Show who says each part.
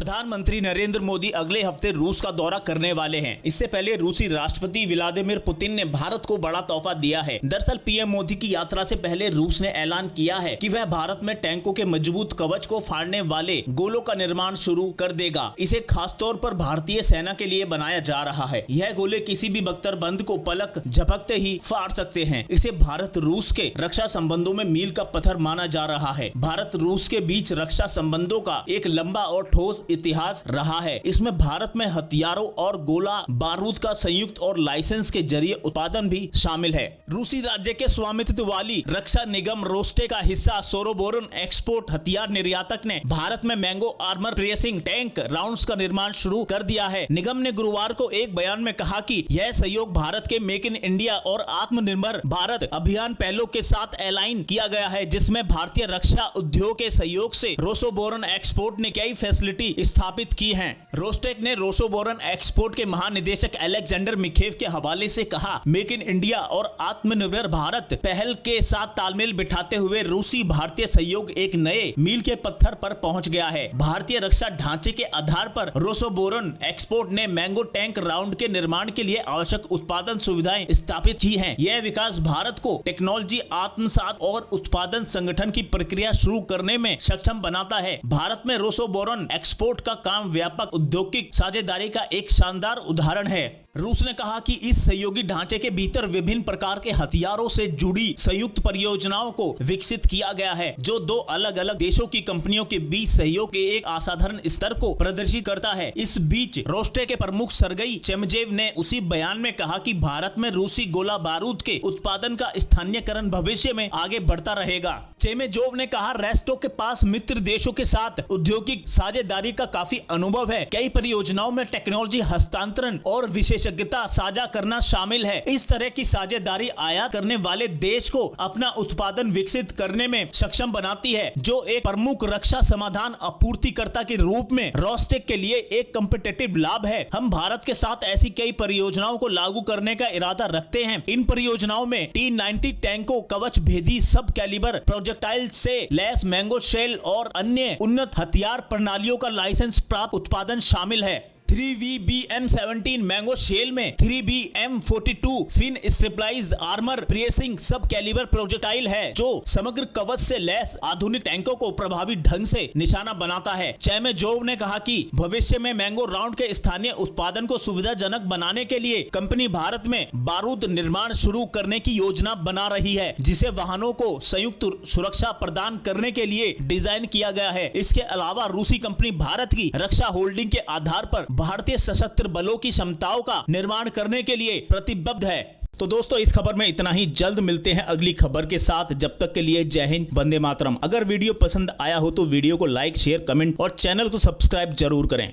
Speaker 1: प्रधानमंत्री नरेंद्र मोदी अगले हफ्ते रूस का दौरा करने वाले हैं। इससे पहले रूसी राष्ट्रपति व्लादिमीर पुतिन ने भारत को बड़ा तोहफा दिया है। दरअसल पीएम मोदी की यात्रा से पहले रूस ने ऐलान किया है कि वह भारत में टैंकों के मजबूत कवच को फाड़ने वाले गोलों का निर्माण शुरू कर देगा। इसे खासतौर पर भारतीय सेना के लिए बनाया जा रहा है। यह गोले किसी भी बख्तरबंद को पलक झपकते ही फाड़ सकते हैं। इसे भारत रूस के रक्षा संबंधों में मील का पत्थर माना जा रहा है। भारत रूस के बीच रक्षा संबंधों का एक लंबा और ठोस इतिहास रहा है। इसमें भारत में हथियारों और गोला बारूद का संयुक्त और लाइसेंस के जरिए उत्पादन भी शामिल है। रूसी राज्य के स्वामित्व वाली रक्षा निगम रोस्टे का हिस्सा सोरोबोरन एक्सपोर्ट हथियार निर्यातक ने भारत में mango armour pressing tank rounds का निर्माण शुरू कर दिया है। निगम ने गुरुवार को एक बयान में कहा कि यह सहयोग भारत के मेक इन इंडिया और आत्मनिर्भर भारत अभियान पहलों के साथ एलाइन किया गया है, जिसमें भारतीय रक्षा उद्योग के सहयोग से रोसोबोरन एक्सपोर्ट ने कई फैसिलिटी स्थापित की हैं। रोस्टेक ने रोसोबोरन एक्सपोर्ट के महानिदेशक अलेक्जेंडर मिखेव के हवाले से कहा, मेक इन इंडिया और आत्मनिर्भर भारत पहल के साथ तालमेल बिठाते हुए रूसी भारतीय सहयोग एक नए मील के पत्थर पर पहुंच गया है। भारतीय रक्षा ढांचे के आधार पर रोसोबोरन एक्सपोर्ट ने मैंगो टैंक राउंड के निर्माण के लिए आवश्यक उत्पादन सुविधाएं स्थापित की हैं। यह विकास भारत को टेक्नोलॉजी आत्मसात और उत्पादन संगठन की प्रक्रिया शुरू करने में सक्षम बनाता है। भारत में रोसोबोरन एक्सपोर्ट का काम व्यापक औद्योगिक साझेदारी का एक शानदार उदाहरण है। रूस ने कहा कि इस सहयोगी ढांचे के भीतर विभिन्न प्रकार के हथियारों से जुड़ी संयुक्त परियोजनाओं को विकसित किया गया है, जो दो अलग अलग देशों की कंपनियों के बीच सहयोग के एक असाधारण स्तर को प्रदर्शित करता है। इस बीच रोस्टे के प्रमुख सरगई चेमजेव ने उसी बयान में कहा कि भारत में रूसी गोला बारूद के उत्पादन का स्थानीयकरण भविष्य में आगे बढ़ता रहेगा। चेमेजोव ने कहा, रेस्टो के पास मित्र देशों के साथ औद्योगिक साझेदारी का काफी अनुभव है। कई परियोजनाओं में टेक्नोलॉजी हस्तांतरण और विशेषज्ञता साझा करना शामिल है। इस तरह की साझेदारी आयात करने वाले देश को अपना उत्पादन विकसित करने में सक्षम बनाती है, जो एक प्रमुख रक्षा समाधान आपूर्तिकर्ता के रूप में रोस्टेक के लिए एक कॉम्पिटिटिव लाभ है। हम भारत के साथ ऐसी कई परियोजनाओं को लागू करने का इरादा रखते हैं। इन परियोजनाओं में T-90 टैंकों, कवच भेदी सब कैलिबर प्रोजेक्टाइल से लैस मैंगो शेल और अन्य उन्नत हथियार प्रणालियों का लाइसेंस प्राप्त उत्पादन शामिल है। 3VBM-17 मैंगो शेल में 3BM-42 fin stabilise armour piercing sub calibre projectile है, जो समग्र कवच से लैस आधुनिक टैंकों को प्रभावी ढंग से निशाना बनाता है। चेमेजोव ने कहा कि भविष्य में मैंगो राउंड के स्थानीय उत्पादन को सुविधाजनक बनाने के लिए कंपनी भारत में बारूद निर्माण शुरू करने की योजना बना रही है, जिसे वाहनों को संयुक्त सुरक्षा प्रदान करने के लिए डिजाइन किया गया है। इसके अलावा रूसी कंपनी भारत की रक्षा होल्डिंग के आधार पर भारतीय सशस्त्र बलों की क्षमताओं का निर्माण करने के लिए प्रतिबद्ध है। तो दोस्तों, इस खबर में इतना ही। जल्द मिलते हैं अगली खबर के साथ। जब तक के लिए जय हिंद, वंदे मातरम। अगर वीडियो पसंद आया हो तो वीडियो को लाइक, शेयर, कमेंट और चैनल को सब्सक्राइब जरूर करें।